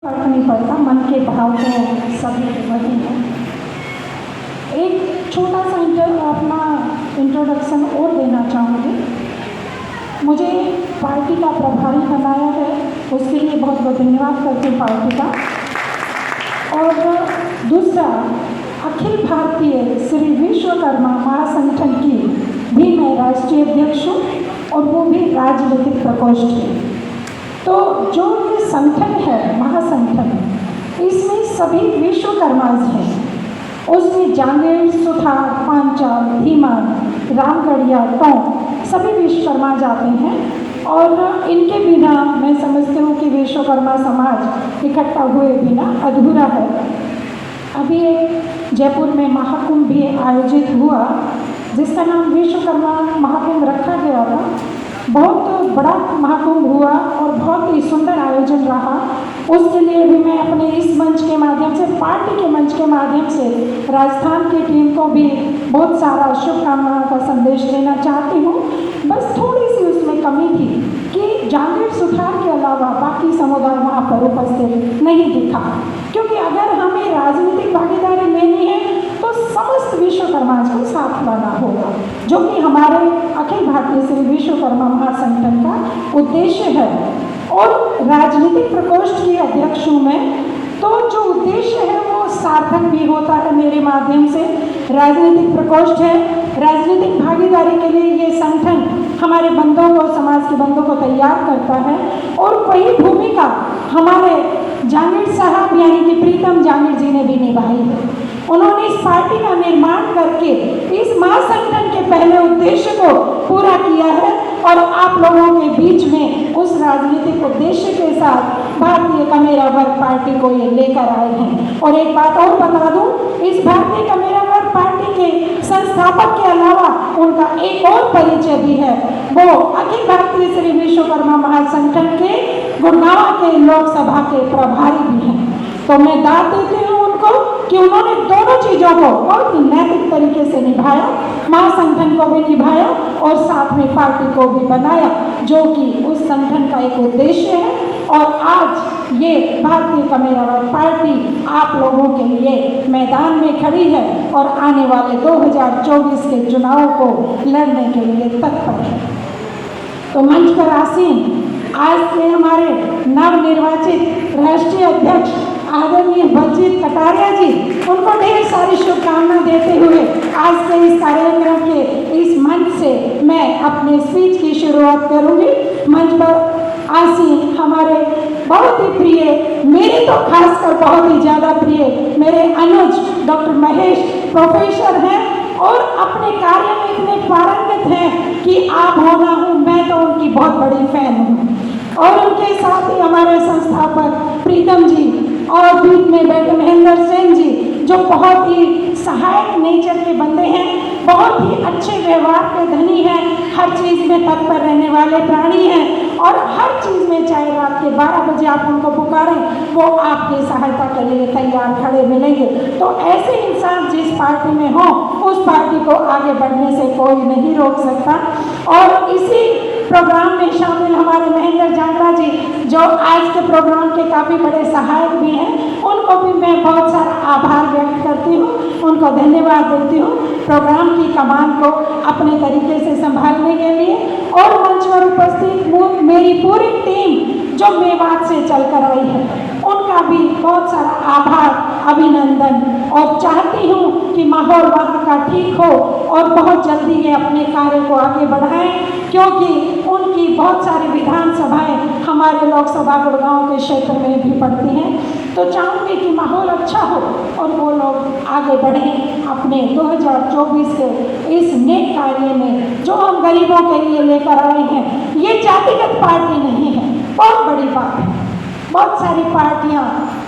फर्क नहीं पड़ता, मन के भाव तो सभी वही हैं। एक छोटा सा अपना इंट्रोडक्शन और देना चाहूँगी। मुझे पार्टी का प्रभारी बनाया है, उसके लिए बहुत बहुत धन्यवाद करती हूँ पार्टी का। और दूसरा, अखिल भारतीय श्री विश्वकर्मा महासंगठन की भी मैं राष्ट्रीय अध्यक्ष हूँ और वो भी राजनीतिक प्रकोष्ठ है। तो जो ये संगठन है, महासंगठन, इसमें सभी विश्वकर्माज हैं। उसमें जांगेड़, सुथार, पांचाल, धीमान, रामगढ़िया, टोंक सभी विश्वकर्मा जाते हैं और इनके बिना मैं समझती हूँ कि विश्वकर्मा समाज इकट्ठा हुए बिना अधूरा है। अभी एक जयपुर में महाकुंभ भी आयोजित हुआ जिसका नाम विश्वकर्मा महाकुंभ रखा गया था। बहुत बड़ा महाकुंभ हुआ और बहुत ही सुंदर आयोजन रहा। उसके लिए भी मैं अपने इस मंच के माध्यम से, पार्टी के मंच के माध्यम से राजस्थान की टीम को भी बहुत सारा शुभकामनाओं का संदेश देना चाहती हूँ। बस थोड़ी सी उसमें कमी थी कि जांगेड़, सुथार के अलावा बाकी समुदाय वहाँ पर उपस्थित नहीं दिखा, क्योंकि अगर हमें राजनीतिक भागीदारी लेनी है तो समस्त विश्वकर्मा को साथ लाना होगा, जो कि हमारे अखिल भारतीय श्री विश्वकर्मा महासंगठन का उद्देश्य है। और राजनीतिक प्रकोष्ठ की अध्यक्ष हूँ मैं, तो जो उद्देश्य है वो सार्थक भी होता है मेरे माध्यम से। राजनीतिक प्रकोष्ठ है, राजनीतिक भागीदारी के लिए ये संगठन हमारे बंधुओं को, समाज के बंधुओं को तैयार करता है। और वही भूमिका हमारे जांगेड़ साहब यानी कि प्रीतम जांगेड़ जी ने भी निभाई है। उन्होंने इस पार्टी का निर्माण करके इस महासंगठन के पहले उद्देश्य को पूरा किया है और आप लोगों के बीच में उस राजनीतिक उद्देश्य के साथ भारतीय कमेरा वर्ग पार्टी को ये लेकर आए हैं। और एक बात और बता दूं, इस भारतीय कमेरा वर्ग पार्टी के संस्थापक के अलावा उनका एक और परिचय भी है, वो अखिल भारतीय श्री विश्वकर्मा महासंगठन के गुड़गांव के लोकसभा के प्रभारी भी हैं। तो मैं दाद देती हूँ उनको कि उन्होंने दोनों चीज़ों को बहुत ही नैतिक तरीके से निभाया, महासंगठन को भी निभाया और साथ में पार्टी को भी बनाया, जो कि उस संगठन का एक उद्देश्य है। और आज ये भारतीय कमेरा वर्ग पार्टी आप लोगों के लिए मैदान में खड़ी है और आने वाले 2024 के चुनाव को लड़ने के लिए तत्पर है। तो मंच पर आसीन आज के हमारे नवनिर्वाचित राष्ट्रीय अध्यक्ष आदरणीय बलजीत कटारिया जी, उनको ढेर सारी शुभकामनाएं देते हुए आज के इस कार्यक्रम के इस मंच से मैं अपने स्पीच की शुरुआत करूंगी। मंच पर आसीन हमारे बहुत ही प्रिय, मेरे तो खासकर बहुत ही ज़्यादा प्रिय मेरे अनुज डॉक्टर महेश प्रोफेसर हैं और अपने कार्य में इतने पारंगत हैं कि आप हो ना हो, मैं तो उनकी बहुत बड़ी फैन हूँ। और उनके साथ ही हमारे संस्थापक प्रीतम जी और बीच में बैठे महेंद्र सेन जी, जो बहुत ही सहायक नेचर के बंदे हैं, बहुत ही अच्छे व्यवहार के धनी हैं, हर चीज़ में तत्पर रहने वाले प्राणी हैं और हर चीज़ में चाहे रात के 12 बजे आप उनको पुकारें वो आपकी सहायता के लिए तैयार खड़े मिलेंगे। तो ऐसे इंसान जिस पार्टी में हो उस पार्टी को आगे बढ़ने से कोई नहीं रोक सकता। और इसी प्रोग्राम में शामिल हमारे महेंद्र जांगड़ा जी, जो आज के प्रोग्राम के काफ़ी बड़े सहायक भी हैं, उनको भी मैं बहुत सारा आभार व्यक्त करती हूँ, उनको धन्यवाद देती हूँ प्रोग्राम की कमान को अपने तरीके से संभालने के लिए। और मंच पर उपस्थित मेरी पूरी टीम जो मेवात से चलकर आई है, उनका भी बहुत सारा आभार, अभिनंदन। और चाहती हूँ कि माहौल वहाँ का ठीक हो और बहुत जल्दी ये अपने कार्य को आगे बढ़ाएं, क्योंकि उनकी बहुत सारी विधानसभाएं हमारे लोकसभा गुड़गांव के क्षेत्र में भी पड़ती हैं। तो चाहूँगी कि माहौल अच्छा हो और वो लोग आगे बढ़ें अपने 2024 के इस नेक कार्य में जो हम गरीबों के लिए लेकर आए हैं। ये जातिगत पार्टी नहीं है, बहुत बड़ी बात है। बहुत सारी पार्टियां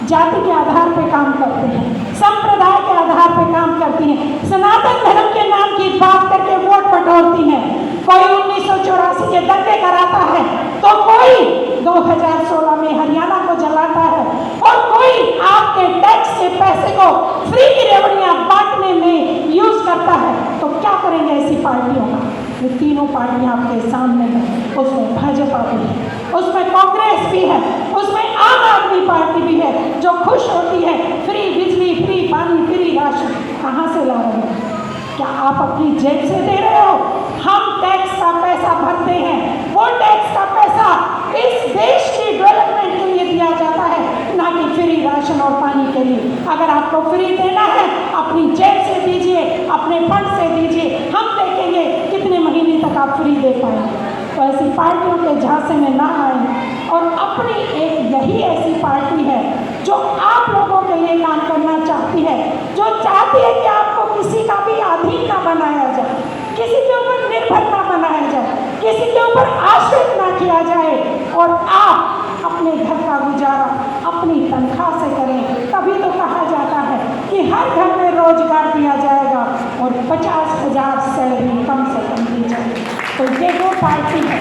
जाति के आधार पर काम करती हैं, संप्रदाय के आधार पर काम करती हैं, सनातन धर्म के नाम की बात करके वोट बटोरती हैं। कोई 1984 के दंगे कराता है तो कोई 2016 में हरियाणा को जलाता है और कोई आपके टैक्स के पैसे को फ्री की रेवड़ियां बांटने में यूज करता है। तो क्या करेंगे ऐसी पार्टियों का? ये तीनों पार्टियां आपके सामने हैं, उसमें भाजपा भी है। उसमें कांग्रेस भी है, उसमें आम आदमी पार्टी भी है जो खुश होती है फ्री बिजली, फ्री पानी, फ्री राशन। कहाँ से ला रहे हैं? क्या आप अपनी जेब से दे रहे हो? हम टैक्स का पैसा भरते हैं, वो टैक्स का पैसा इस देश की डेवलपमेंट के लिए दिया जाता है, ना कि फ्री राशन और पानी के लिए। अगर आपको फ्री देना है अपनी जेब से दीजिए, अपने फंड से दीजिए, हम देखेंगे कितने महीने तक आप फ्री दे पाएंगे। तो ऐसी पार्टियों के झांसे में ना आए और अपनी एक यही ऐसी पार्टी है जो आप लोगों के लिए काम करना चाहती है, जो चाहती है कि आपको किसी का भी अधीन ना बनाया जाए, किसी के ऊपर निर्भर ना बनाया जाए, किसी के ऊपर आश्रित ना किया जाए और आप अपने घर का गुजारा अपनी तनख्वाह से करें। तभी तो कहा जाता है कि हर घर में रोजगार दिया जाएगा और 50,000 सैलरी कम से कम दी जाएगी। तो ये वो पार्टी है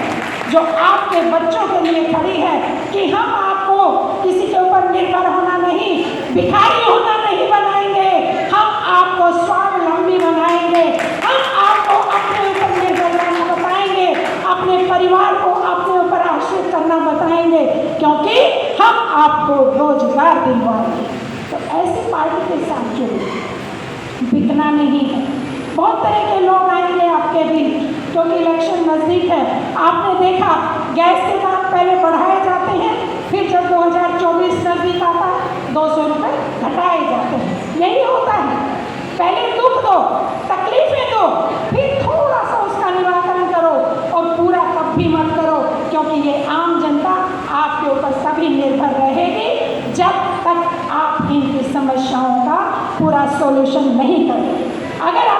जो आपके बच्चों के लिए खड़ी है कि हम आपको किसी के ऊपर निर्भर होना नहीं, भिखारी होना नहीं बनाएंगे, हम आपको स्वावलंबी बनाएंगे, हम आपको अपने ऊपर निर्भर रहना बताएंगे, अपने परिवार को अपने ऊपर आश्रित करना बताएंगे, क्योंकि हम आपको रोजगार दिलवाएंगे। तो ऐसी पार्टी के साथ जुड़े, बिकना नहीं है। बहुत तरह के लोग आएंगे आपके बीच, क्योंकि इलेक्शन नज़दीक है। आपने देखा गैस के दाम पहले बढ़ाए जाते हैं, फिर जब 2024 नज़दीक आता है 200 रुपये घटाए जाते हैं। यही होता है, पहले दुख दो, तकलीफें दो, फिर थोड़ा सा उसका निराकरण करो और पूरा कब भी मत करो, क्योंकि ये आम जनता आपके ऊपर सभी निर्भर रहेगी जब तक आप इनकी समस्याओं का पूरा सॉल्यूशन नहीं करें।